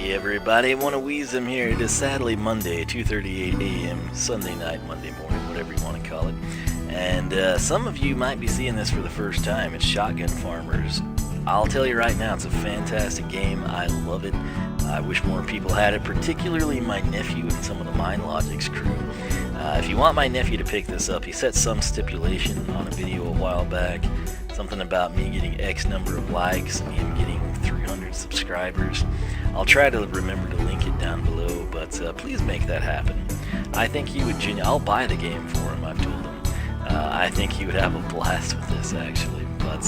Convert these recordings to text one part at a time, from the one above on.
Hey everybody, I want to wheeze them here. It is sadly Monday, 2:38 a.m., Sunday night, Monday morning, whatever you want to call it. And some of you might be seeing this for the first time. It's Shotgun Farmers. I'll tell you right now, it's a fantastic game. I love it. I wish more people had it, particularly my nephew and some of the Mind Logics crew. If you want my nephew to pick this up, he set some stipulation on a video a while back. Something about me getting X number of likes and him getting 300 subscribers. I'll try to remember to link it down below, but please make that happen. I think he would I'll buy the game for him, I've told him. I think he would have a blast with this, actually. But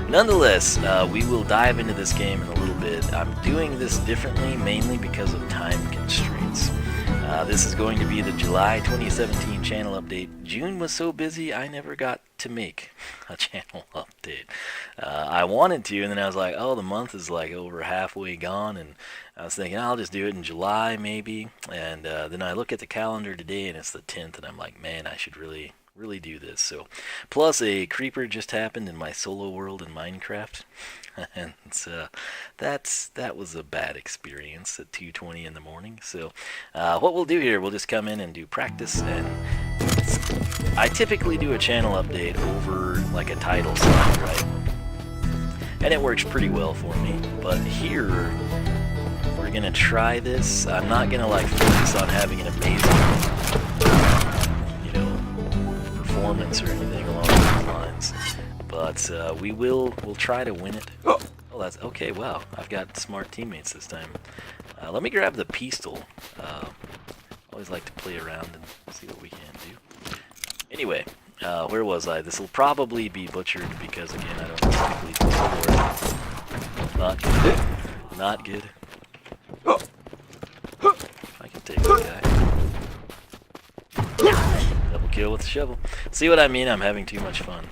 nonetheless, we will dive into this game in a little bit. I'm doing this differently, mainly because of time constraints. This is going to be the July 2017 channel update. June was so busy, I never got to make a channel update. I wanted to, and then I was like, oh, the month is like over halfway gone, and I was thinking I'll just do it in July maybe. And then I look at the calendar today, and it's the 10th, and I'm like, man, I should really do this. So plus a creeper just happened in my solo world in Minecraft, and that was a bad experience at 2:20 in the morning. So what we'll do here, we'll just come in and do practice, and I typically do a channel update over like a title slide, right? And it works pretty well for me. But here we're gonna try this. I'm not gonna like focus on having an amazing performance or anything along those lines, but we'll try to win it. Oh, that's okay. Wow, I've got smart teammates this time. Let me grab the pistol. Always like to play around and see what we can do. Anyway, where was I? This will probably be butchered because again I don't typically play. Not good. Not good. I can take that guy. Double kill with the shovel. See what I mean? I'm having too much fun.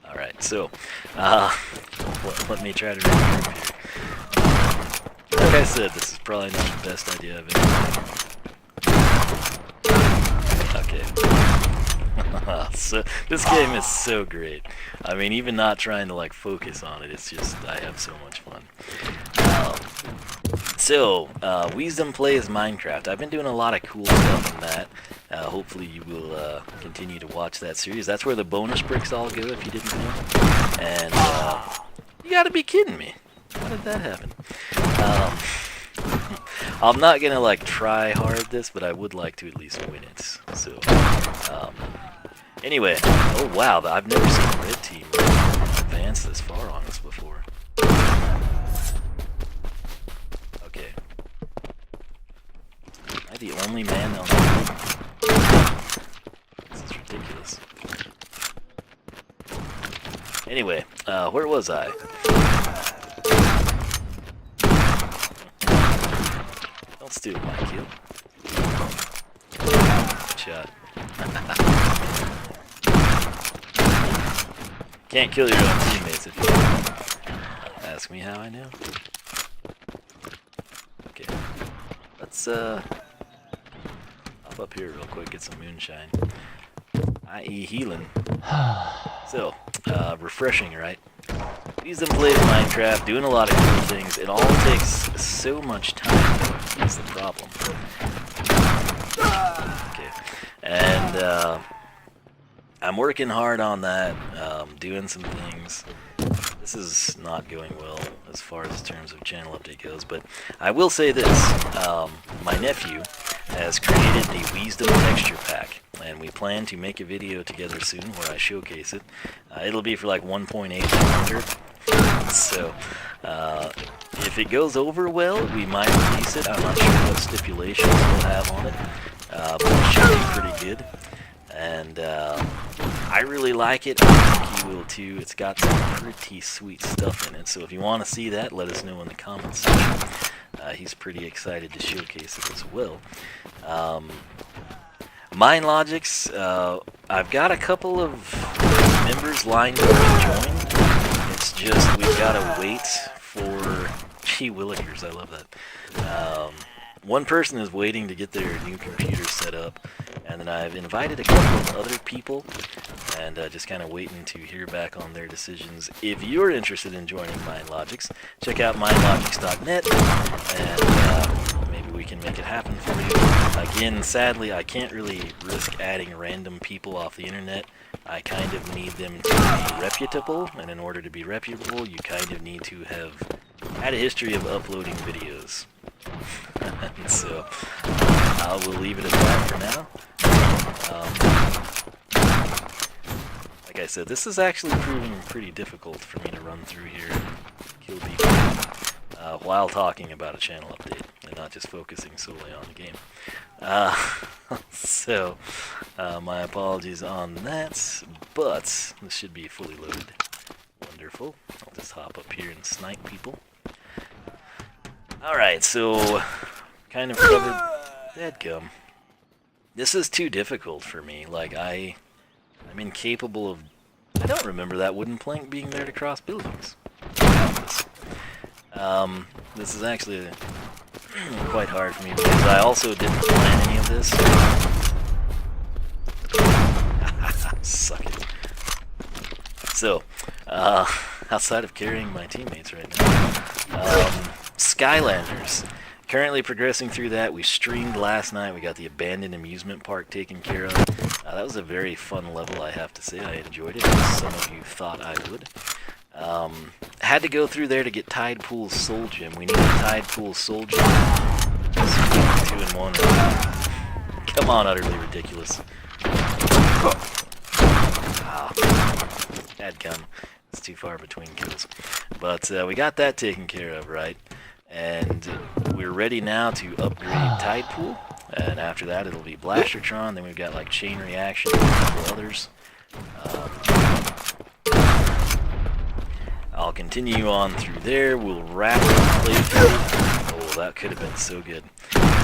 Alright, so, let me try to regroup here. Like I said, this is probably not the best idea I've ever had. Okay. So, this game is so great. I mean, even not trying to, like, focus on it, it's just, I have so much fun. So, Wisdom Plays Minecraft. I've been doing a lot of cool stuff in that. Hopefully you will continue to watch that series. That's where the bonus bricks all go, if you didn't know. And, you gotta be kidding me. How did that happen? I'm not gonna, like, try hard this, but I would like to at least win it. So, anyway. Oh, wow. I've never seen a red team advance this far on us before. Okay. Am I the only man on the field? This is ridiculous. Anyway, where was I? Don't steal my kill. Good shot. Can't kill your own teammates if you ask me how I know. Okay. Let's hop up here real quick, get some moonshine. I.e. healing. So, refreshing, right? Use them plays Minecraft, doing a lot of cool things. It all takes so much time, that's the problem. Okay. And I'm working hard on that, doing some things. This is not going well as far as terms of channel update goes, but I will say this. My nephew has created the Wisdom texture pack, and we plan to make a video together soon where I showcase it. It'll be for like 1.8. So, if it goes over well, we might release it. I'm not sure what stipulations we'll have on it, but it should be pretty good. And I really like it. I think you will too. It's got some pretty sweet stuff in it. So if you want to see that, let us know in the comments section. He's pretty excited to showcase it as well. Mind Logics, I've got a couple of members lined up to join. It's just we've got to wait for... Gee willikers, I love that. one person is waiting to get their new computer set up, and then I've invited a couple of other people, and just kind of waiting to hear back on their decisions. If you're interested in joining MindLogix, check out mindlogix.net, and maybe we can make it happen for you. Again, sadly, I can't really risk adding random people off the internet. I kind of need them to be reputable, and in order to be reputable, you kind of need to have had a history of uploading videos. So, I will leave it at that for now. Like I said, this is actually proving pretty difficult for me to run through here and kill people while talking about a channel update and not just focusing solely on the game. So, my apologies on that, but this should be fully loaded. Wonderful. I'll just hop up here and snipe people. Alright, so kind of covered. Dadgum. This is too difficult for me. Like, I'm incapable of. I don't remember that wooden plank being there to cross buildings. This is actually quite hard for me because I also didn't plan any of this. Suck it. So, outside of carrying my teammates right now, Skylanders. Currently progressing through that. We streamed last night. We got the abandoned amusement park taken care of. That was a very fun level, I have to say. I enjoyed it, as some of you thought I would. Had to go through there to get Tide Pool's Soul Gem. We need a Tide Pool Soul Gem. 2 in 1. Come on, utterly ridiculous. Wow. Dadgum. It's too far between kills. But we got that taken care of, right? And we're ready now to upgrade Tide Pool. And after that, it'll be Blastertron. Then we've got like Chain Reaction and a couple others. I'll continue on through there. We'll wrap the playthrough. Oh, that could have been so good.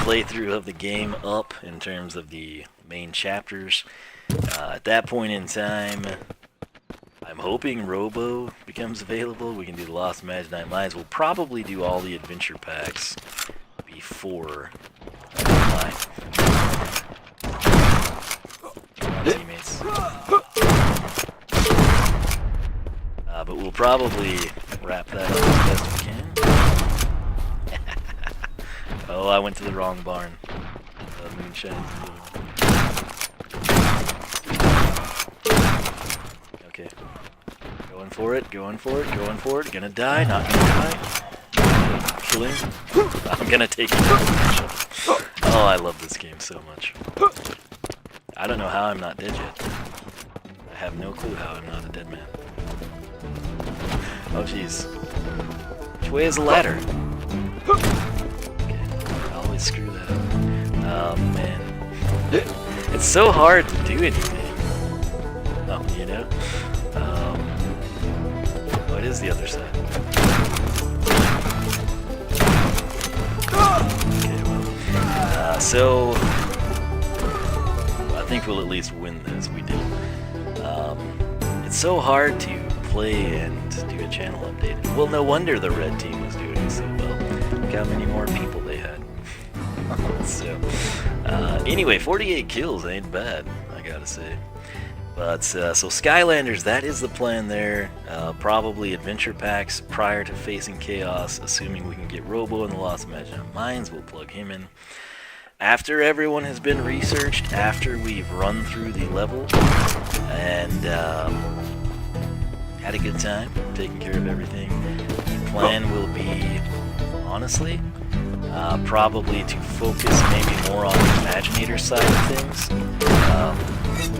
Playthrough of the game up in terms of the main chapters. At that point in time, I'm hoping Robo becomes available. We can do the Lost Imaginite Mines. We'll probably do all the adventure packs before mine. Come on, teammates. But we'll probably wrap that up as best we can. Oh, I went to the wrong barn. Moonshine. Okay. Going for it, going for it, going for it. Gonna die, not gonna die. Kill him. I'm gonna take him. Oh, I love this game so much. I don't know how I'm not dead yet. I have no clue how I'm not a dead man. Oh, jeez. Which way is the ladder? Okay, I always screw that up. Oh, man. It's so hard to do anything. Oh, you know? What is the other side? Okay, well. So, I think we'll at least win this. We did. It's so hard to play and do a channel update. Well, no wonder the red team was doing so well. Look how many more people they had. So, anyway, 48 kills ain't bad, I gotta say. But, so Skylanders, that is the plan there. Probably adventure packs prior to facing Chaos, assuming we can get Robo in the Lost Imaginite Mines. We'll plug him in. After everyone has been researched, after we've run through the level, and had a good time, taking care of everything, the plan will be, honestly, probably to focus maybe more on the Imaginator side of things.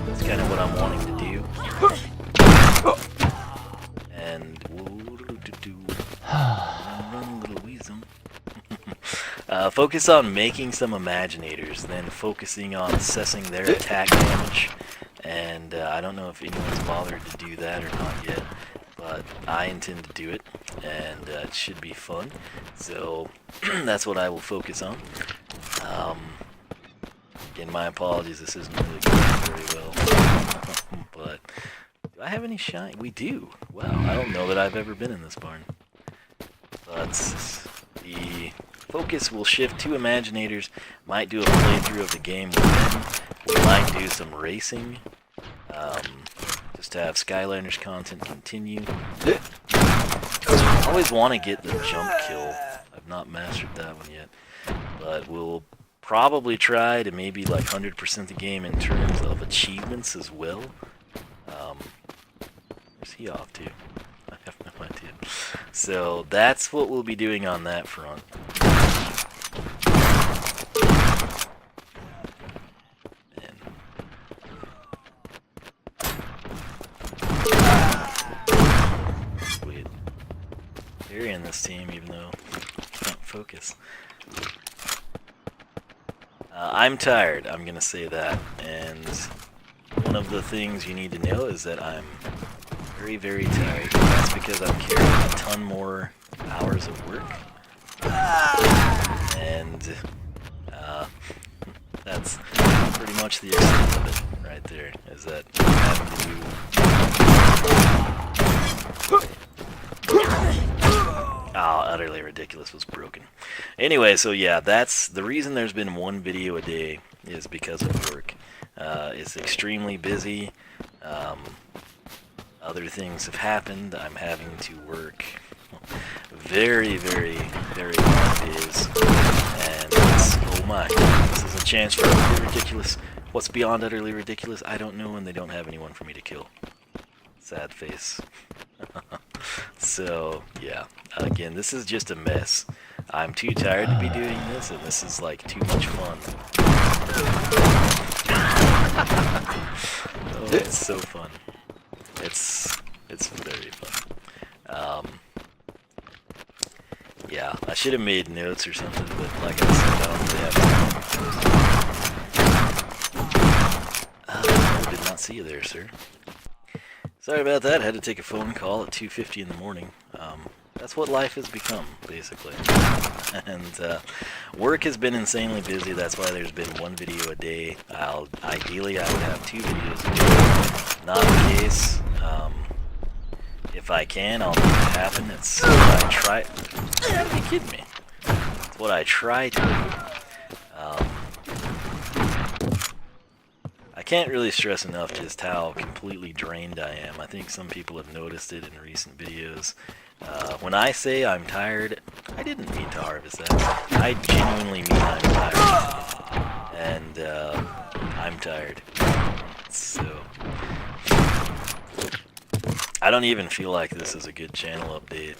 That's kind of what I'm wanting to do. And run, little weasel. Focus on making some Imaginators, then focusing on assessing their attack damage. And I don't know if anyone's bothered to do that or not yet, but I intend to do it, and it should be fun. So that's what I will focus on. Again, my apologies, this isn't really going very well. But do I have any shine? We do. Wow, I don't know that I've ever been in this barn. But the focus will shift to Imaginators. Might do a playthrough of the game with them. We might do some racing. Just to have Skylanders content continue. I always want to get the jump kill. I've not mastered that one yet. But we'll probably try to maybe like 100% the game in terms of achievements as well. Where's he off to? I have no idea. So that's what we'll be doing on that front. Sweet. They're in this team even though I can't focus. I'm tired, I'm gonna say that, and one of the things you need to know is that I'm very, very tired. That's because I'm carrying a ton more hours of work, and that's pretty much the extent of it right there, is that I have to do... Oh, Utterly Ridiculous was broken. Anyway, so yeah, that's the reason there's been one video a day is because of work. It's extremely busy. Other things have happened. I'm having to work very, very, very long days. And it's, oh my, this is a chance for Utterly Ridiculous. What's beyond Utterly Ridiculous? I don't know, and they don't have anyone for me to kill. Sad face. So, yeah. Again, this is just a mess. I'm too tired to be doing this, and this is like too much fun. Oh, it's so fun. It's very fun. Yeah, I should have made notes or something, but like I said, I don't really have I did not see you there, sir. Sorry about that, I had to take a phone call at 2:50 in the morning. That's what life has become, basically. And work has been insanely busy, that's why there's been one video a day. Ideally, I would have 2 videos a day. Not the case. If I can, I'll make it happen. It's what I try... Are you kidding me? It's what I try to do. I can't really stress enough just how completely drained I am. I think some people have noticed it in recent videos. When I say I'm tired, I didn't mean to harvest that. I genuinely mean I'm tired. And I'm tired. So I don't even feel like this is a good channel update.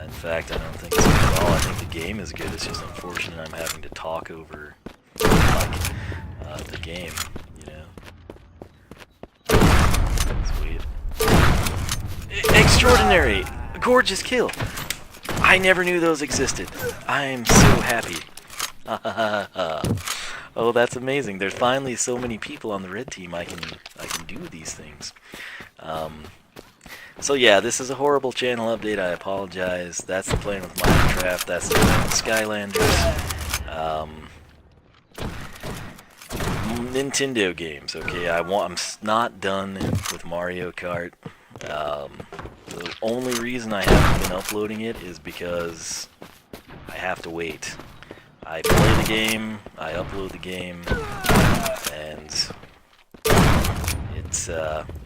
In fact, I don't think it's good at all. I think the game is good. It's just unfortunate I'm having to talk over like the game, you know. Sweet. Extraordinary! A gorgeous kill! I never knew those existed. I'm so happy. Oh, that's amazing. There's finally so many people on the red team I can do these things. So yeah, this is a horrible channel update. I apologize. That's the plan with Minecraft. That's the plan with Skylanders. Nintendo games. Okay, I'm not done with Mario Kart. The only reason I haven't been uploading it is because I have to wait. I play the game, I upload the game, and it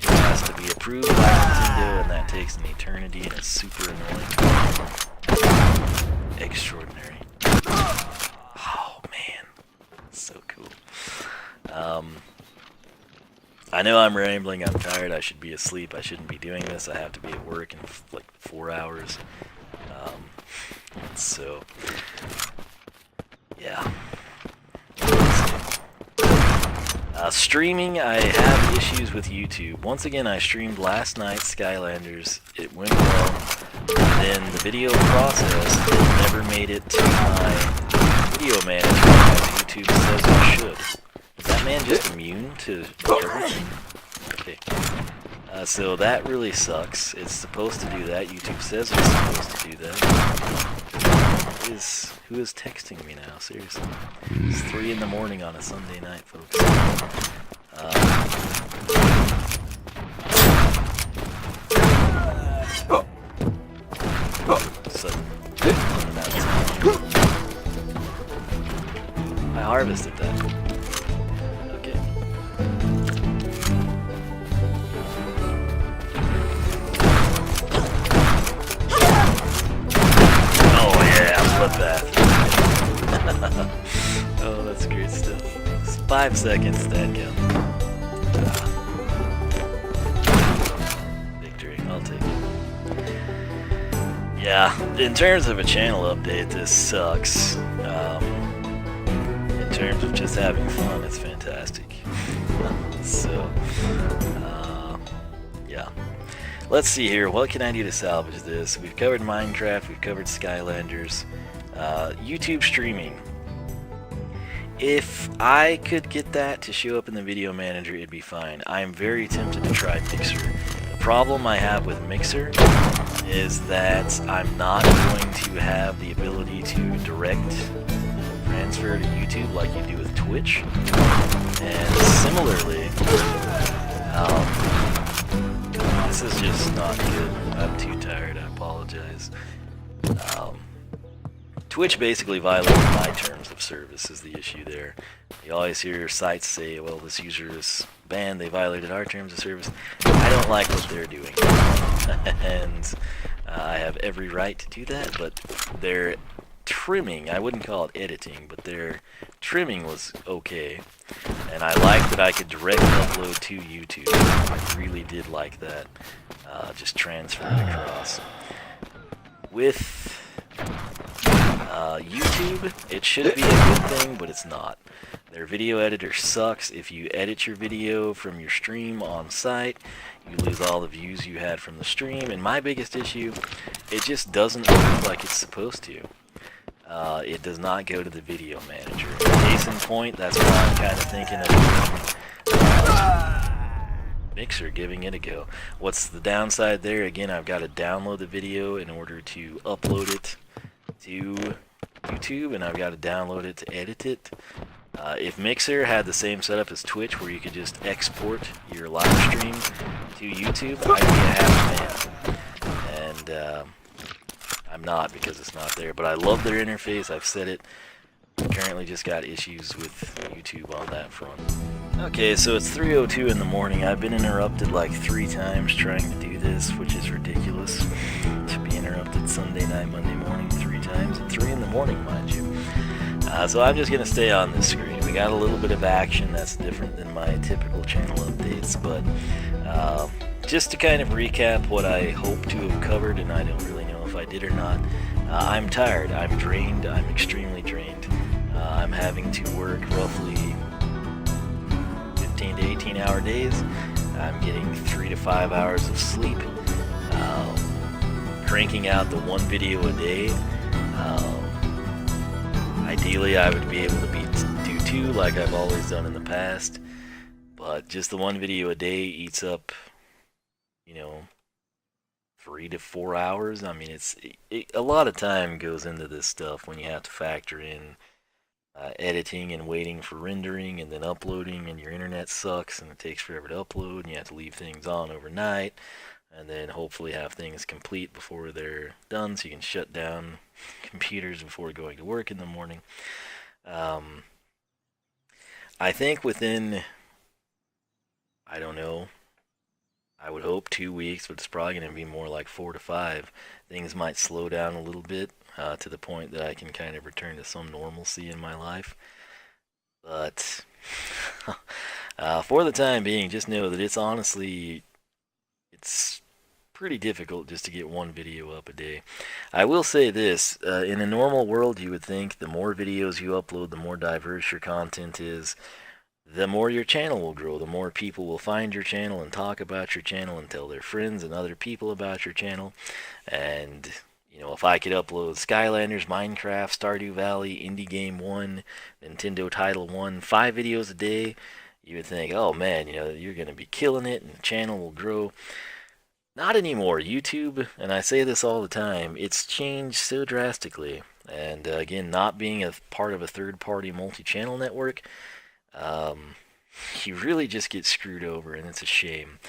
has to be approved by Nintendo, and that takes an eternity, and it's super annoying. Extraordinary. Oh man, so cool. I know I'm rambling, I'm tired, I should be asleep, I shouldn't be doing this, I have to be at work in like 4 hours. So, yeah. Streaming, I have issues with YouTube. Once again, I streamed last night Skylanders. It went well. And then the video process never made it to my video manager as YouTube says it should. Is that man just immune to everything? Okay. So that really sucks. It's supposed to do that. YouTube says it's supposed to do that. Who is texting me now? Seriously. It's 3 in the morning on a Sunday night, folks. 5 seconds, that go. Victory, I'll take it. Yeah, in terms of a channel update, this sucks. In terms of just having fun, it's fantastic. So, yeah. Let's see here, what can I do to salvage this? We've covered Minecraft, we've covered Skylanders, YouTube streaming. If I could get that to show up in the video manager, it'd be fine. I'm very tempted to try Mixer. The problem I have with Mixer is that I'm not going to have the ability to direct transfer to YouTube like you do with Twitch. And similarly, this is just not good. I'm too tired, I apologize. Twitch basically violated my terms of service is the issue there. You always hear sites say, well, this user is banned, they violated our terms of service. I don't like what they're doing. And I have every right to do that, but their trimming, I wouldn't call it editing, but their trimming was okay. And I liked that I could direct upload to YouTube. I really did like that. Just transfer it across. With YouTube, it should be a good thing, but it's not. Their video editor sucks. If you edit your video from your stream on site, you lose all the views you had from the stream. And my biggest issue, it just doesn't look like it's supposed to. It does not go to the video manager. Case in point, that's why I'm kind of thinking of Mixer, giving it a go. What's the downside there? Again, I've got to download the video in order to upload it to YouTube, and I've got to download it to edit it. If Mixer had the same setup as Twitch, where you could just export your live stream to YouTube, I'd be a happy man. And I'm not, because it's not there. But I love their interface. I've said it. Currently just got issues with YouTube on that front. Okay, so it's 3:02 in the morning. I've been interrupted like 3 times trying to do this, which is ridiculous. To be interrupted Sunday night, Monday morning 3 times at 3 in the morning, mind you. So I'm just going to stay on this screen. We got a little bit of action that's different than my typical channel updates, but just to kind of recap what I hope to have covered, and I don't really know if I did or not. I'm tired, I'm drained, I'm extremely drained. I'm having to work roughly 15 to 18 hour days. I'm getting 3 to 5 hours of sleep. Cranking out the 1 video a day. Ideally, I would be able to do 2 like I've always done in the past. But just the 1 video a day eats up, you know, 3 to 4 hours. I mean, a lot of time goes into this stuff when you have to factor in editing and waiting for rendering and then uploading, and your internet sucks and it takes forever to upload, and you have to leave things on overnight and then hopefully have things complete before they're done so you can shut down computers before going to work in the morning. I think within, I don't know, I would hope 2 weeks, but it's probably going to be more like 4 to 5. Things might slow down a little bit to the point that I can kind of return to some normalcy in my life. But for the time being, just know that it's pretty difficult just to get 1 video up a day. I will say this, in a normal world you would think the more videos you upload, the more diverse your content is, the more your channel will grow, the more people will find your channel and talk about your channel and tell their friends and other people about your channel. And, you know, if I could upload Skylanders, Minecraft, Stardew Valley, Indie Game 1, Nintendo Title 1, 5 videos a day, you would think, oh man, you know, you're going to be killing it and the channel will grow. Not anymore. YouTube, and I say this all the time, it's changed so drastically. And again, not being a part of a third-party multi-channel network, you really just get screwed over, and it's a shame.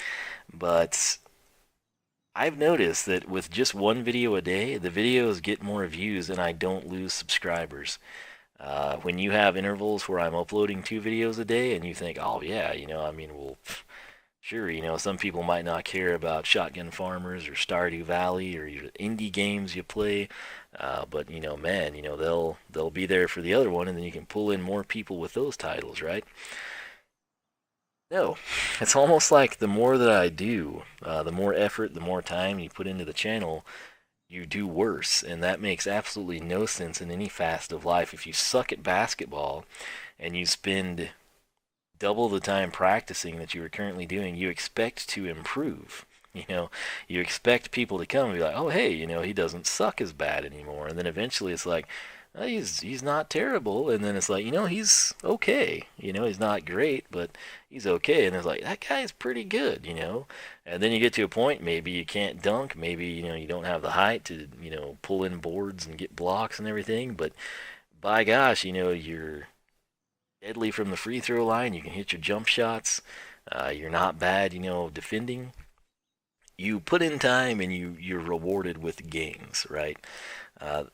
But I've noticed that with just 1 video a day, the videos get more views and I don't lose subscribers. When you have intervals where I'm uploading 2 videos a day and you think, oh yeah, you know, I mean, well, Sure, some people might not care about Shotgun Farmers or Stardew Valley or your indie games you play, but man, they'll be there for the other one, and then you can pull in more people with those titles, right? No, it's almost like the more that I do, the more effort, the more time you put into the channel, you do worse, and that makes absolutely no sense in any facet of life. If you suck at basketball and you spend double the time practicing that you are currently doing, you expect to improve. You expect people to come and be like, oh, hey, he doesn't suck as bad anymore. And then eventually it's like, oh, he's not terrible. And then it's like, he's okay. He's not great, but he's okay. And it's like, that guy's pretty good. And then you get to a point, maybe you can't dunk. Maybe, you don't have the height to, pull in boards and get blocks and everything. But by gosh, you're deadly from the free throw line. You can hit your jump shots. You're not bad, defending. You put in time and you're rewarded with gains, right?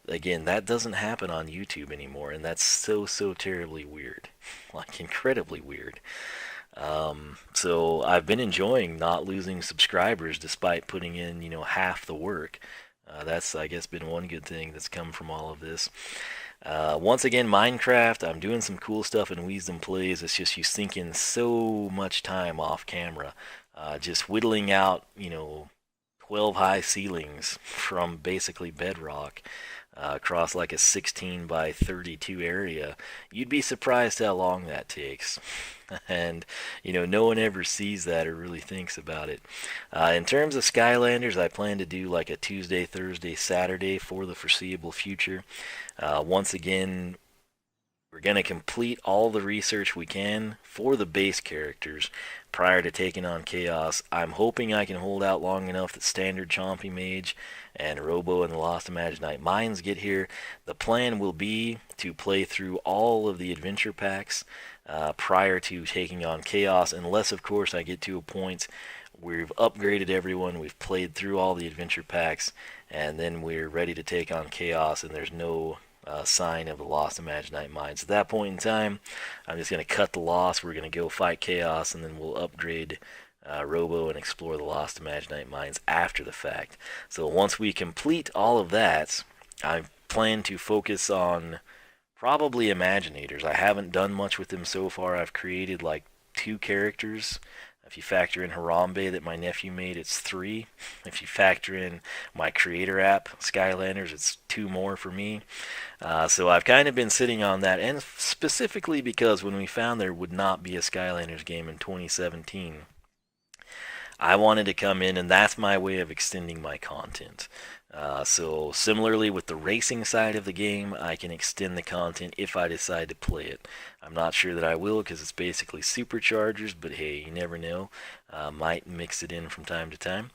Again, that doesn't happen on YouTube anymore, and that's so terribly weird, like incredibly weird. So I've been enjoying not losing subscribers despite putting in, half the work. That's, I guess, been one good thing that's come from all of this. Once again, Minecraft, I'm doing some cool stuff in Wisdom Plays. It's just you sink in so much time off camera. Just whittling out, 12 high ceilings from basically bedrock across like a 16 by 32 area. You'd be surprised how long that takes. And, no one ever sees that or really thinks about it. In terms of Skylanders, I plan to do like a Tuesday, Thursday, Saturday for the foreseeable future. Once again, we're going to complete all the research we can for the base characters prior to taking on Chaos. I'm hoping I can hold out long enough that Standard Chompy Mage and Robo and the Lost Imaginite Mines get here. The plan will be to play through all of the adventure packs prior to taking on Chaos, unless, of course, I get to a point where we've upgraded everyone, we've played through all the adventure packs, and then we're ready to take on Chaos, and there's no sign of the Lost Imaginite Mines. At that point in time, I'm just going to cut the loss. We're going to go fight Chaos, and then we'll upgrade Robo and explore the Lost Imaginite Mines after the fact. So once we complete all of that, I plan to focus on probably Imaginators. I haven't done much with them so far. I've created like 2 characters. If you factor in Harambe that my nephew made, it's 3. If you factor in my creator app, Skylanders, it's 2 more for me. So I've kind of been sitting on that, and specifically because when we found there would not be a Skylanders game in 2017, I wanted to come in, and that's my way of extending my content. So similarly with the racing side of the game, I can extend the content if I decide to play it. I'm not sure that I will because it's basically superchargers, but hey, you never know. Might mix it in from time to time.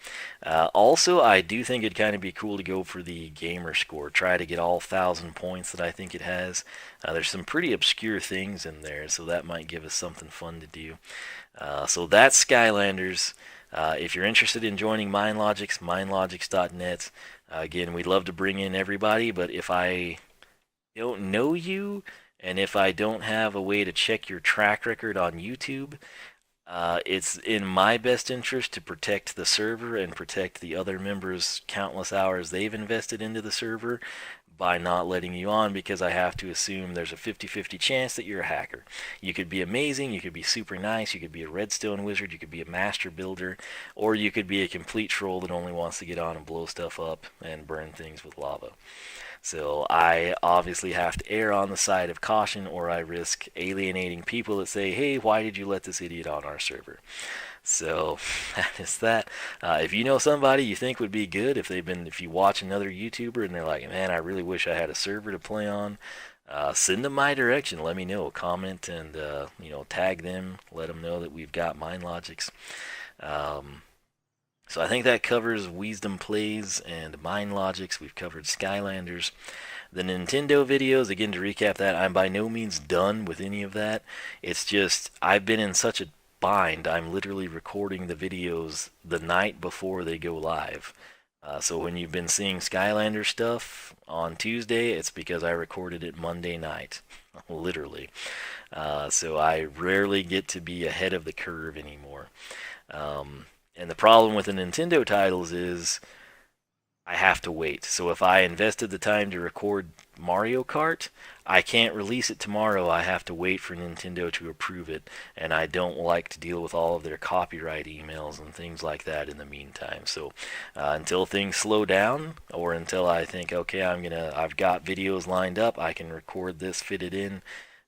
Also, I do think it'd kind of be cool to go for the gamer score. Try to get all 1,000 points that I think it has. There's some pretty obscure things in there, so that might give us something fun to do. So that's Skylanders. If you're interested in joining MindLogix, mindlogix.net. Again, we'd love to bring in everybody, but if I don't know you, and if I don't have a way to check your track record on YouTube, it's in my best interest to protect the server and protect the other members' countless hours they've invested into the server by not letting you on, because I have to assume there's a 50-50 chance that you're a hacker. You could be amazing, you could be super nice, you could be a redstone wizard, you could be a master builder, or you could be a complete troll that only wants to get on and blow stuff up and burn things with lava. So I obviously have to err on the side of caution, or I risk alienating people that say, hey, why did you let this idiot on our server? So that is that. If you know somebody you think would be good, if you watch another YouTuber and they're like, man, I really wish I had a server to play on, send them my direction. Let me know. Comment and tag them. Let them know that we've got MindLogix. So I think that covers Wisdom Plays and MindLogix. We've covered Skylanders. The Nintendo videos, again, to recap that, I'm by no means done with any of that. It's just I've been in such a bind. I'm literally recording the videos the night before they go live. So when you've been seeing Skylander stuff on Tuesday, it's because I recorded it Monday night, literally. So I rarely get to be ahead of the curve anymore. And the problem with the Nintendo titles is I have to wait. So if I invested the time to record Mario Kart, I can't release it tomorrow. I have to wait for Nintendo to approve it, and I don't like to deal with all of their copyright emails and things like that in the meantime. So until things slow down, or until I think, okay, I've got videos lined up, I can record this, fit it in,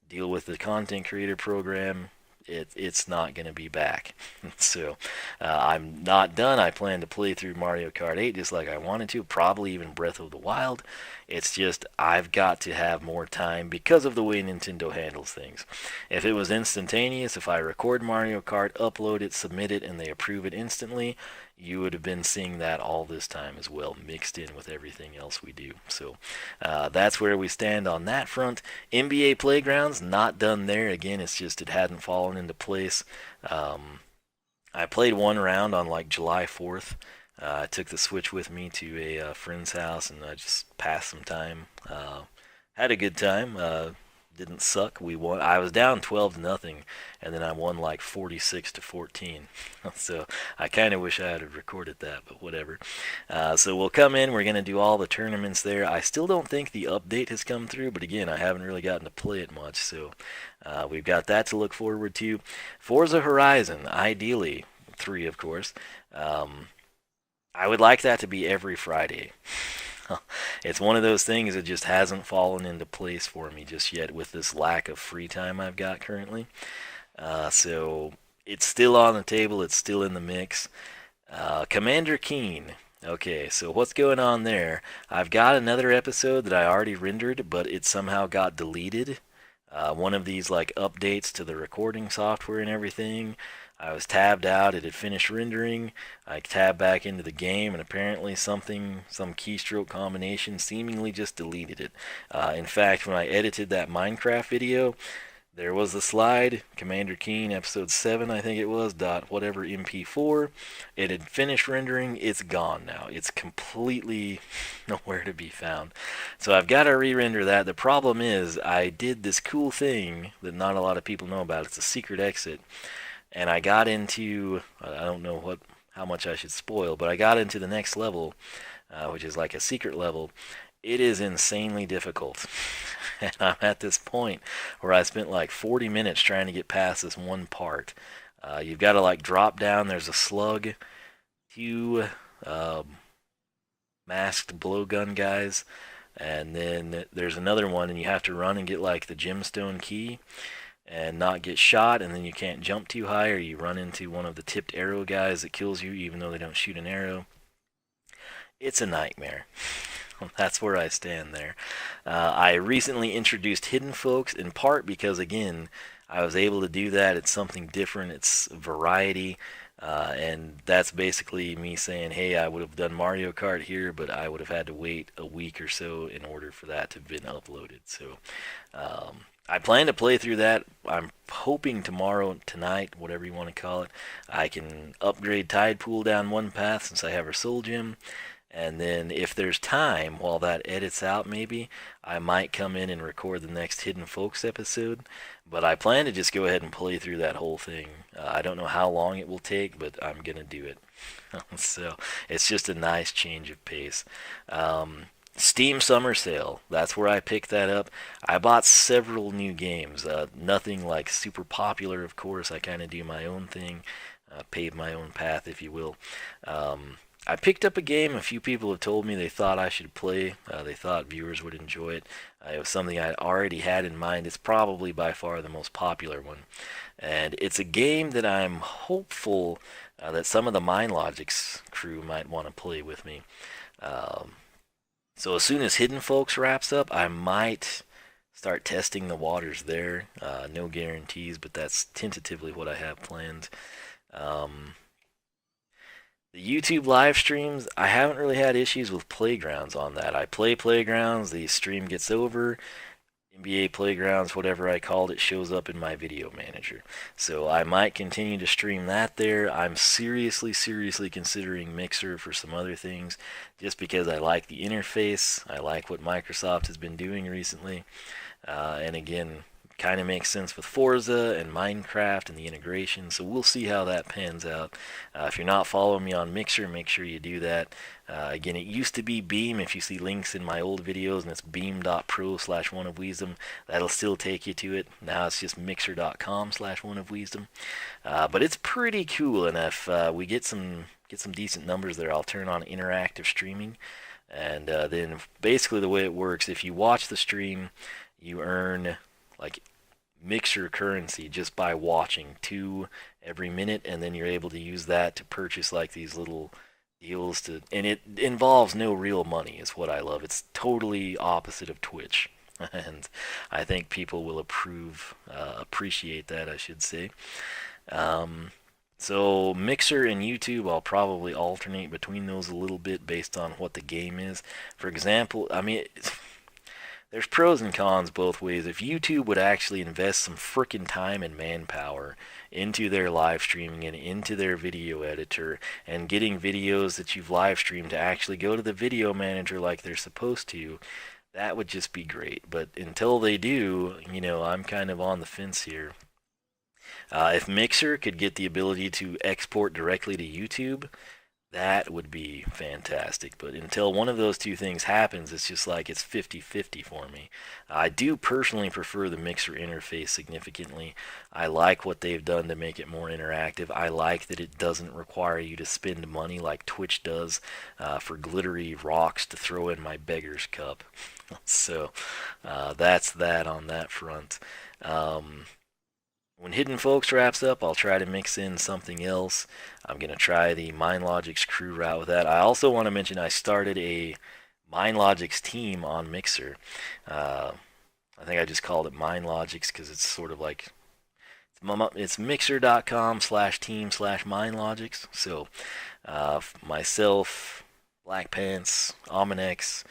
deal with the content creator program, it's not going to be back. So I'm not done. I plan to play through Mario Kart 8 just like I wanted to, probably even Breath of the Wild. It's just I've got to have more time because of the way Nintendo handles things. If it was instantaneous, if I record Mario Kart, upload it, submit it, and they approve it instantly, you would have been seeing that all this time as well, mixed in with everything else we do. So that's where we stand on that front. NBA Playgrounds, not done there. Again, it's just it hadn't fallen into place. I played one round on like July 4th. I took the Switch with me to a friend's house, and I just passed some time. Had a good time. Didn't suck. We won. I was down 12-0, and then I won like 46-14. So I kind of wish I had recorded that, but whatever. So we'll come in. We're gonna do all the tournaments there. I still don't think the update has come through, but again, I haven't really gotten to play it much, so we've got that to look forward to. Forza Horizon, ideally 3, of course. I would like that to be every Friday. It's one of those things that just hasn't fallen into place for me just yet with this lack of free time I've got currently. So it's still on the table. It's still in the mix. Commander Keen. Okay, so what's going on there? I've got another episode that I already rendered, but it somehow got deleted. One of these like updates to the recording software and everything. I was tabbed out, it had finished rendering, I tabbed back into the game, and apparently some keystroke combination seemingly just deleted it. In fact, when I edited that Minecraft video, there was the slide, Commander Keen, episode 7, I think it was, .whatever MP4. It had finished rendering, it's gone now. It's completely nowhere to be found. So I've got to re-render that. The problem is, I did this cool thing that not a lot of people know about. It's a secret exit. And I got into, I don't know how much I should spoil, but I got into the next level, which is like a secret level. It is insanely difficult. And I'm at this point where I spent like 40 minutes trying to get past this one part. You've got to like drop down, there's a slug, 2 masked blowgun guys, and then there's another one, and you have to run and get like the gemstone key and not get shot, and then you can't jump too high, or you run into one of the tipped arrow guys that kills you even though they don't shoot an arrow. It's a nightmare. That's where I stand there. I recently introduced Hidden Folks, in part because, again, I was able to do that. It's something different. It's variety. And that's basically me saying, hey, I would have done Mario Kart here, but I would have had to wait a week or so in order for that to have been uploaded. So I plan to play through that. I'm hoping tomorrow, tonight, whatever you want to call it, I can upgrade Tide Pool down one path since I have her Soul Gem. And then if there's time, while that edits out maybe, I might come in and record the next Hidden Folks episode. But I plan to just go ahead and play through that whole thing. I don't know how long it will take, but I'm going to do it. So it's just a nice change of pace. Steam Summer Sale, that's where I picked that up. I bought several new games. Nothing like super popular, of course. I kind of do my own thing, pave my own path, if you will. I picked up a game a few people have told me they thought I should play. They thought viewers would enjoy it. It was something I already had in mind. It's probably by far the most popular one. And it's a game that I'm hopeful that some of the Mind Logic's crew might want to play with me. So as soon as Hidden Folks wraps up, I might start testing the waters there. No guarantees, but that's tentatively what I have planned. The YouTube live streams, I haven't really had issues with Playgrounds on that. I play Playgrounds, the stream gets over, NBA Playgrounds, whatever I called it, shows up in my video manager. So I might continue to stream that there. I'm seriously considering Mixer for some other things, just because I like the interface. I like what Microsoft has been doing recently. And again, kind of makes sense with Forza and Minecraft and the integration, so we'll see how that pans out. If you're not following me on Mixer, make sure you do that. Again, it used to be Beam. If you see links in my old videos, and it's beam.pro/oneofwisdom, that'll still take you to it. Now it's just mixer.com/oneofwisdom. But it's pretty cool, and if we get some decent numbers there, I'll turn on interactive streaming. And then basically the way it works, if you watch the stream, you earn like Mixer currency just by watching 2 every minute, and then you're able to use that to purchase like these little deals to, and it involves no real money is what I love. It's totally opposite of Twitch. And I think people will appreciate that, I should say. So Mixer and YouTube, I'll probably alternate between those a little bit based on what the game is. For example, I mean, there's pros and cons both ways. If YouTube would actually invest some frickin' time and manpower into their live streaming and into their video editor and getting videos that you've live streamed to actually go to the video manager like they're supposed to, that would just be great. But until they do, you know, I'm kind of on the fence here. If Mixer could get the ability to export directly to YouTube, that would be fantastic. But until one of those two things happens, it's just like it's 50-50 for me. I do personally prefer the Mixer interface significantly. I like what they've done to make it more interactive. I like that it doesn't require you to spend money like Twitch does for glittery rocks to throw in my beggar's cup. So that's that on that front. When Hidden Folks wraps up, I'll try to mix in something else. I'm going to try the MindLogic's crew route with that. I also want to mention I started a MindLogic's team on Mixer. I think I just called it MindLogic's because it's sort of like, it's mixer.com/team/MindLogic's. So myself, Black Pants, Ominex,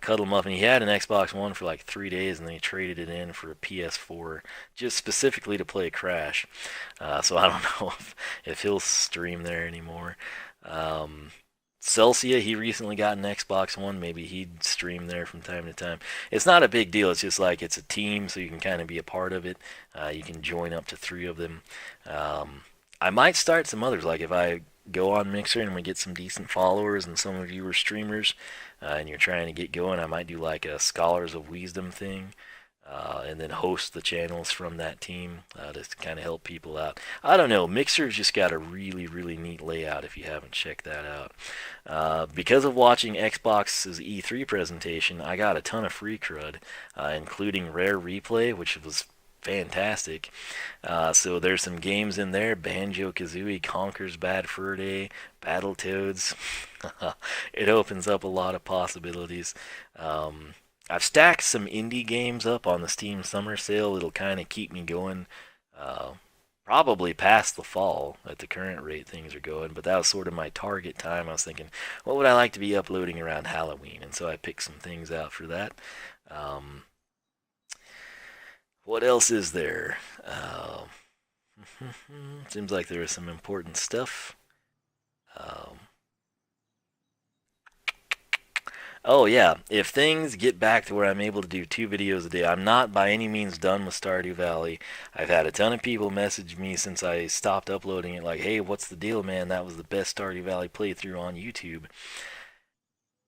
Cuddle Muffin. He had an Xbox One for like 3 days, and then he traded it in for a PS4, just specifically to play Crash. So I don't know if he'll stream there anymore. Celsia, he recently got an Xbox One. Maybe he'd stream there from time to time. It's not a big deal. It's just like it's a team, so you can kind of be a part of it. You can join up to 3 of them. I might start some others, like if I go on Mixer and we get some decent followers and some of you are streamers and you're trying to get going, I might do like a Scholars of Wisdom thing and then host the channels from that team to kind of help people out. I don't know, Mixer's just got a really, really neat layout if you haven't checked that out. Because of watching Xbox's E3 presentation, I got a ton of free crud, including Rare Replay, which was fantastic. So there's some games in there: Banjo-Kazooie, Conker's Bad Fur Day, Battletoads. It opens up a lot of possibilities. I've stacked some indie games up on the Steam Summer Sale. It'll kind of keep me going probably past the fall at the current rate things are going, but that was sort of my target time. I was thinking, what would I like to be uploading around Halloween? And so I picked some things out for that. What else is there? Seems like there is some important stuff. Oh yeah, if things get back to where I'm able to do 2 videos a day, I'm not by any means done with Stardew Valley. I've had a ton of people message me since I stopped uploading it like, hey, what's the deal, man? That was the best Stardew Valley playthrough on YouTube.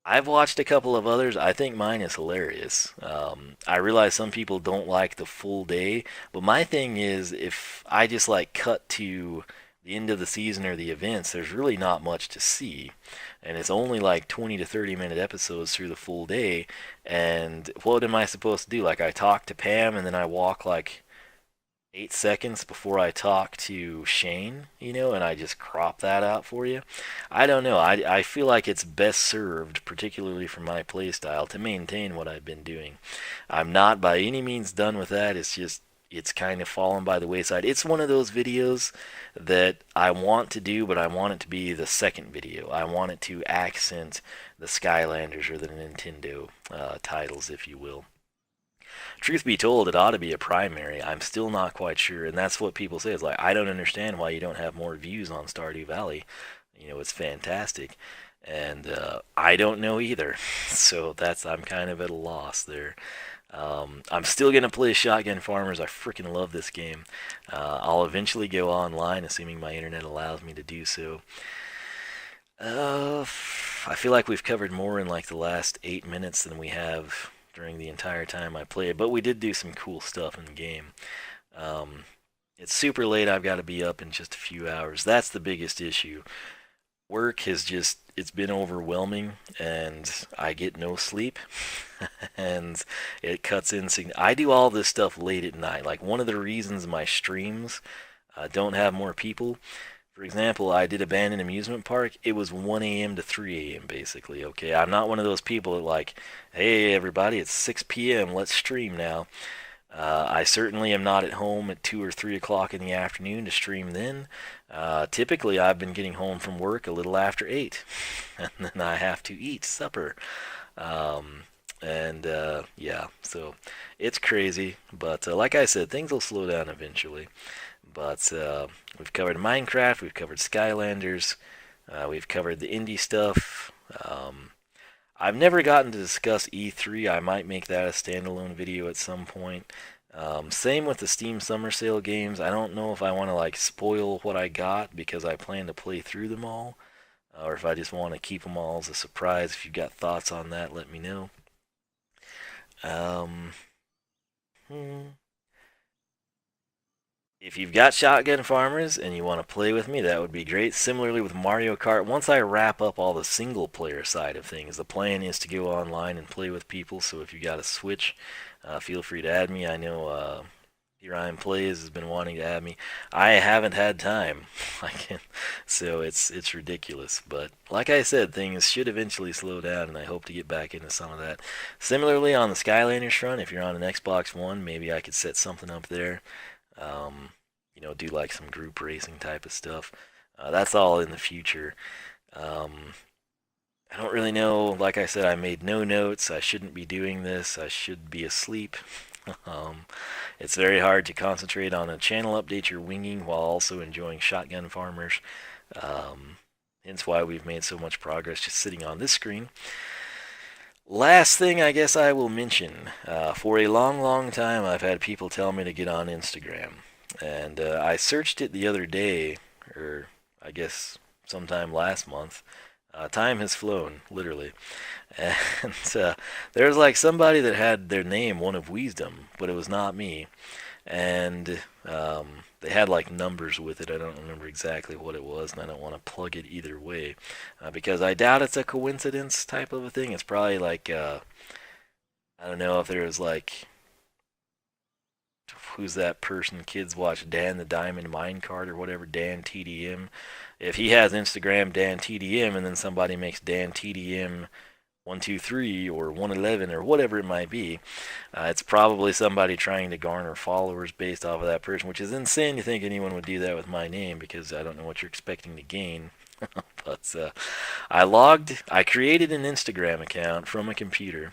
I've watched a couple of others. I think mine is hilarious. I realize some people don't like the full day, but my thing is, if I just like cut to the end of the season or the events, there's really not much to see. And it's only like 20 to 30 minute episodes through the full day. And what am I supposed to do? Like, I talk to Pam and then I walk like 8 seconds before I talk to Shane, you know, and I just crop that out for you. I don't know. I feel like it's best served, particularly for my playstyle, to maintain what I've been doing. I'm not by any means done with that. It's just, it's kind of fallen by the wayside. It's one of those videos that I want to do, but I want it to be the second video. I want it to accent the Skylanders or the Nintendo titles, if you will. Truth be told, it ought to be a primary. I'm still not quite sure, and that's what people say. It's like, I don't understand why you don't have more views on Stardew Valley. You know, it's fantastic. And I don't know either. So I'm kind of at a loss there. I'm still going to play Shotgun Farmers. I freaking love this game. I'll eventually go online, assuming my internet allows me to do so. I feel like we've covered more in like the last 8 minutes than we have during the entire time I played, but we did do some cool stuff in the game. Um, it's super late. I've got to be up in just a few hours. That's the biggest issue. Work has just, it's been overwhelming, and I get no sleep. And it cuts in. I do all this stuff late at night. Like, one of the reasons my streams don't have more people, for example, I did Abandoned Amusement Park. It was 1 a.m. to 3 a.m. basically. Okay, I'm not one of those people that like, hey everybody, it's 6 p.m. Let's stream now. I certainly am not at home at 2 or 3 o'clock in the afternoon to stream then. Typically, I've been getting home from work a little after 8, and then I have to eat supper. Yeah, so it's crazy, but like I said, things will slow down eventually. But we've covered Minecraft, we've covered Skylanders, we've covered the indie stuff. I've never gotten to discuss E3. I might make that a standalone video at some point. Same with the Steam Summer Sale games. I don't know if I want to like spoil what I got because I plan to play through them all, or if I just want to keep them all as a surprise. If you've got thoughts on that, let me know. Um, hmm. If you've got Shotgun Farmers and you want to play with me, that would be great. Similarly with Mario Kart, once I wrap up all the single player side of things, the plan is to go online and play with people. So if you got a Switch, feel free to add me. I know Here I Am Plays has been wanting to add me. I haven't had time, so it's ridiculous. But like I said, things should eventually slow down, and I hope to get back into some of that. Similarly, on the Skylanders front, if you're on an Xbox One, maybe I could set something up there. Do like some group racing type of stuff. That's all in the future. Um, I don't really know. Like I said, I made no notes. I shouldn't be doing this. I should be asleep. um, it's very hard to concentrate on a channel update you're winging while also enjoying Shotgun Farmers. Hence why we've made so much progress just sitting on this screen. Last thing I guess I will mention, for a long, long time I've had people tell me to get on Instagram. And I searched it the other day, or I guess sometime last month. Time has flown, literally. And there's like somebody that had their name One of Wisdom, but it was not me. And they had like numbers with it. I don't remember exactly what it was, and I don't want to plug it either way because I doubt it's a coincidence type of a thing. It's probably like I don't know if there was like, who's that person kids watch, Dan the Diamond Minecart or whatever, Dan TDM. If he has Instagram Dan TDM and then somebody makes Dan TDM 123 or 111 or whatever it might be, it's probably somebody trying to garner followers based off of that person, which is insane to think anyone would do that with my name because I don't know what you're expecting to gain. But I created an Instagram account from a computer,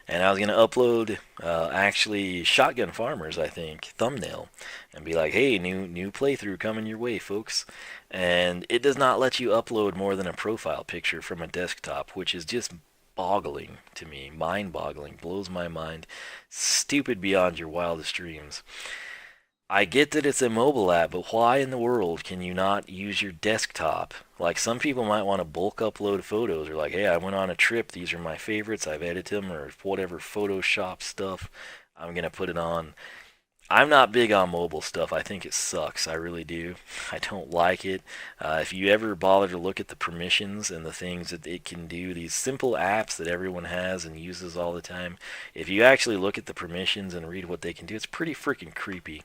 and I was going to upload actually Shotgun Farmers, I think, thumbnail, and be like, hey, new playthrough coming your way, folks. And it does not let you upload more than a profile picture from a desktop, which is just boggling to me, mind-boggling, blows my mind, stupid beyond your wildest dreams. I get that it's a mobile app, but why in the world can you not use your desktop? Like, some people might want to bulk upload photos, or like, hey, I went on a trip, these are my favorites, I've edited them, or whatever Photoshop stuff, I'm going to put it on. I'm not big on mobile stuff. I think it sucks. I really do. I don't like it. If you ever bother to look at the permissions and the things that it can do, these simple apps that everyone has and uses all the time, if you actually look at the permissions and read what they can do, it's pretty freaking creepy.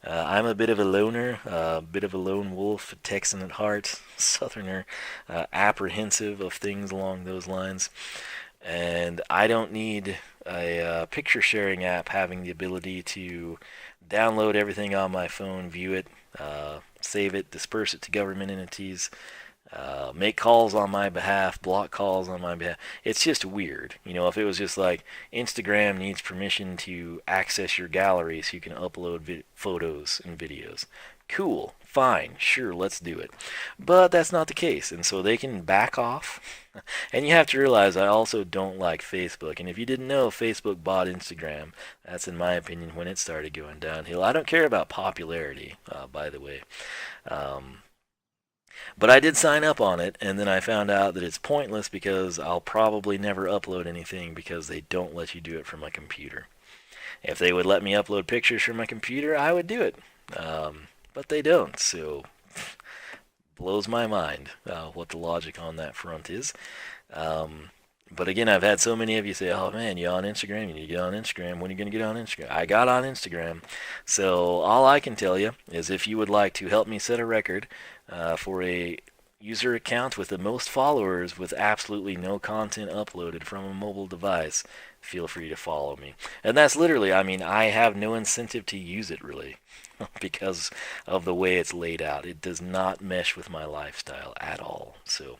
I'm a bit of a loner, a bit of a lone wolf, a Texan at heart, southerner, apprehensive of things along those lines. And I don't need a picture sharing app having the ability to download everything on my phone, view it, save it, disperse it to government entities, make calls on my behalf, block calls on my behalf. It's just weird. If it was just like Instagram needs permission to access your gallery so you can upload photos and videos. Cool, fine, sure, let's do it. But that's not the case, and so they can back off. And you have to realize I also don't like Facebook. And if you didn't know, Facebook bought Instagram. That's, in my opinion, when it started going downhill. I don't care about popularity, by the way. Um, but I did sign up on it, and then I found out that it's pointless because I'll probably never upload anything because they don't let you do it from my computer. If they would let me upload pictures from my computer, I would do it. But they don't, so blows my mind what the logic on that front is. But again, I've had so many of you say, oh man, you on Instagram? You need to get on Instagram. When are you going to get on Instagram? I got on Instagram. So all I can tell you is if you would like to help me set a record for a user account with the most followers with absolutely no content uploaded from a mobile device, feel free to follow me. And that's literally, I mean, I have no incentive to use it really because of the way it's laid out. It does not mesh with my lifestyle at all. So,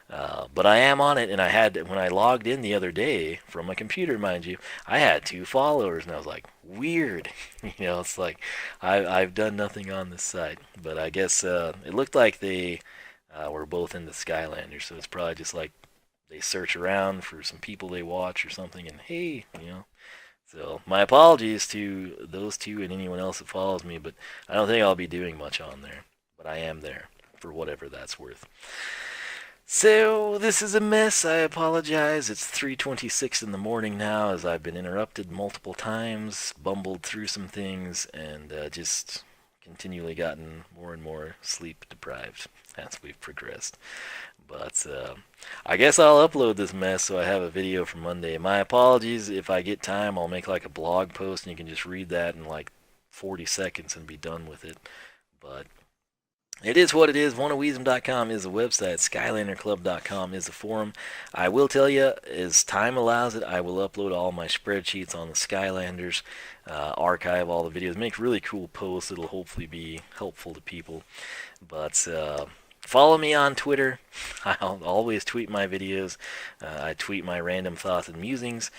but I am on it, and I had, when I logged in the other day from my computer, mind you, I had 2 followers, and I was like, weird. You know, it's like I've done nothing on this site, but I guess it looked like they were both in the Skylanders, so it's probably just like they search around for some people they watch or something, and hey, you know. So my apologies to those 2 and anyone else that follows me, but I don't think I'll be doing much on there. But I am there for whatever that's worth. So this is a mess. I apologize. It's 3:26 in the morning now, as I've been interrupted multiple times, bumbled through some things, and just continually gotten more and more sleep deprived as we've progressed. But I guess I'll upload this mess so I have a video for Monday. My apologies. If I get time, I'll make like a blog post and you can just read that in like 40 seconds and be done with it. But it is what it is. OneOfWeasem.com is the website. SkylanderClub.com is the forum. I will tell you, as time allows it, I will upload all my spreadsheets on the Skylanders, archive all the videos, make really cool posts that'll hopefully be helpful to people. But follow me on Twitter. I'll always tweet my videos. I tweet my random thoughts and musings,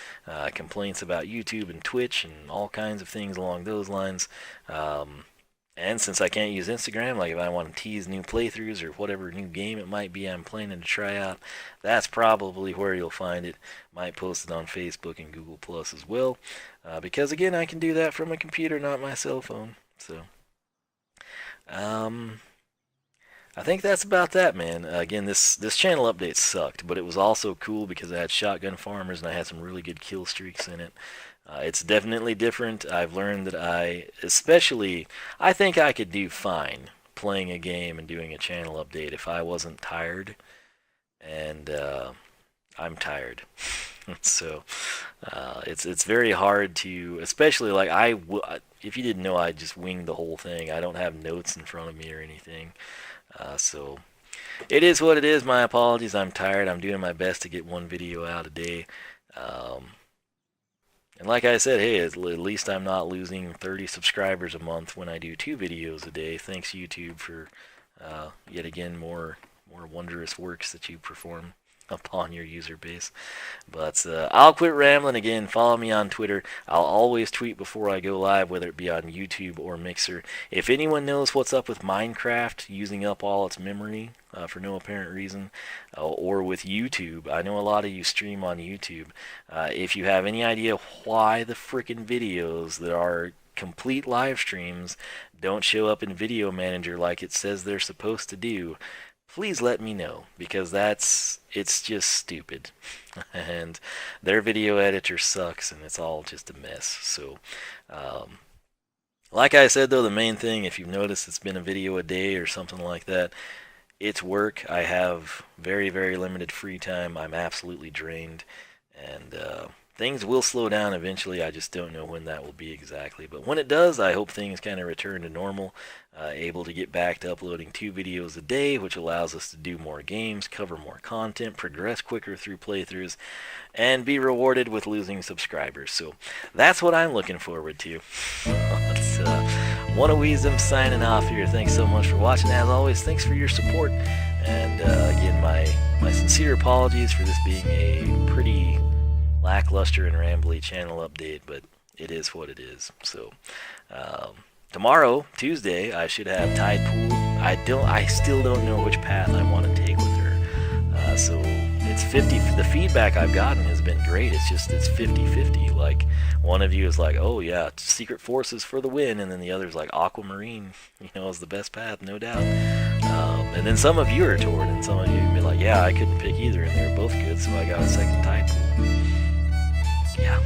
complaints about YouTube and Twitch and all kinds of things along those lines. And since I can't use Instagram, like if I want to tease new playthroughs or whatever new game it might be I'm planning to try out, that's probably where you'll find it. Might post it on Facebook and Google Plus as well. Because again, I can do that from a computer, not my cell phone. So, I think that's about that, man. Again, this channel update sucked, but it was also cool because I had shotgun farmers and I had some really good kill streaks in it. It's definitely different. I've learned that I think I could do fine playing a game and doing a channel update if I wasn't tired, and I'm tired. So it's very hard to, especially like if you didn't know, I just winged the whole thing. I don't have notes in front of me or anything. So it is what it is. My apologies. I'm tired. I'm doing my best to get one video out a day. And like I said, hey, at least I'm not losing 30 subscribers a month when I do 2 videos a day. Thanks, YouTube, for yet again more wondrous works that you perform upon your user base. But I'll quit rambling again. Follow me on Twitter. I'll always tweet before I go live, whether it be on YouTube or Mixer. If anyone knows what's up with Minecraft using up all its memory for no apparent reason, or with YouTube, I know a lot of you stream on YouTube. If you have any idea why the frickin' videos that are complete live streams don't show up in Video Manager like it says they're supposed to do, please let me know, because it's just stupid. And their video editor sucks, and it's all just a mess. So, like I said, though, the main thing, if you've noticed it's been a video a day or something like that, it's work. I have very, very limited free time. I'm absolutely drained, and things will slow down eventually. I just don't know when that will be exactly. But when it does, I hope things kind of return to normal. Able to get back to uploading 2 videos a day, which allows us to do more games, cover more content, progress quicker through playthroughs, and be rewarded with losing subscribers. So that's what I'm looking forward to. It's OneOfWeasem signing off here. Thanks so much for watching. As always, thanks for your support. And again, my sincere apologies for this being a pretty lackluster and rambly channel update, but it is what it is. So tomorrow, Tuesday, I should have Tide Pool. I still don't know which path I want to take with her. So it's 50. The feedback I've gotten has been great. It's just it's 50-50. Like one of you is like, oh yeah, Secret Forces for the win, and then the other's like Aquamarine, is the best path, no doubt. And then some of you are torn, and some of you be like, yeah, I couldn't pick either, and they're both good, so I got a second Tide Pool. Yeah,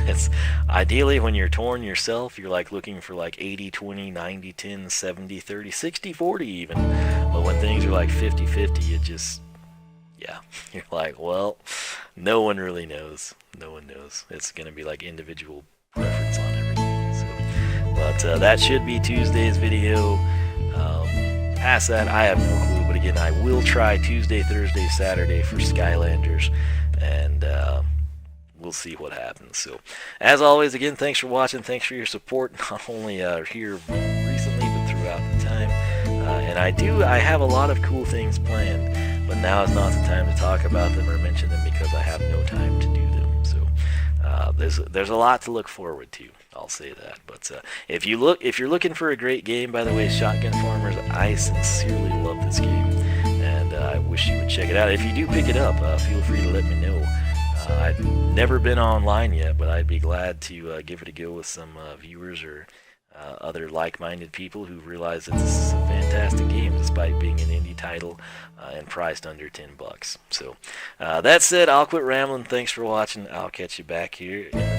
it's ideally when you're torn yourself, you're like looking for like 80-20, 90-10, 70-30, 60-40 even. But when things are like 50-50, it just, yeah, you're like, well, no one really knows. No one knows. It's going to be like individual preference on everything. So, but that should be Tuesday's video. Past that, I have no clue. But again, I will try Tuesday, Thursday, Saturday for Skylanders, and we'll see what happens. So, as always, again, thanks for watching. Thanks for your support, not only here recently, but throughout the time. And I have a lot of cool things planned, but now is not the time to talk about them or mention them because I have no time to do them. So, there's a lot to look forward to. I'll say that. But if you're looking for a great game, by the way, Shotgun Farmers, I sincerely love this game, and I wish you would check it out. If you do pick it up, feel free to let me know. I've never been online yet, but I'd be glad to give it a go with some viewers or other like-minded people who realize that this is a fantastic game despite being an indie title and priced under $10. So that said, I'll quit rambling. Thanks for watching. I'll catch you back here in the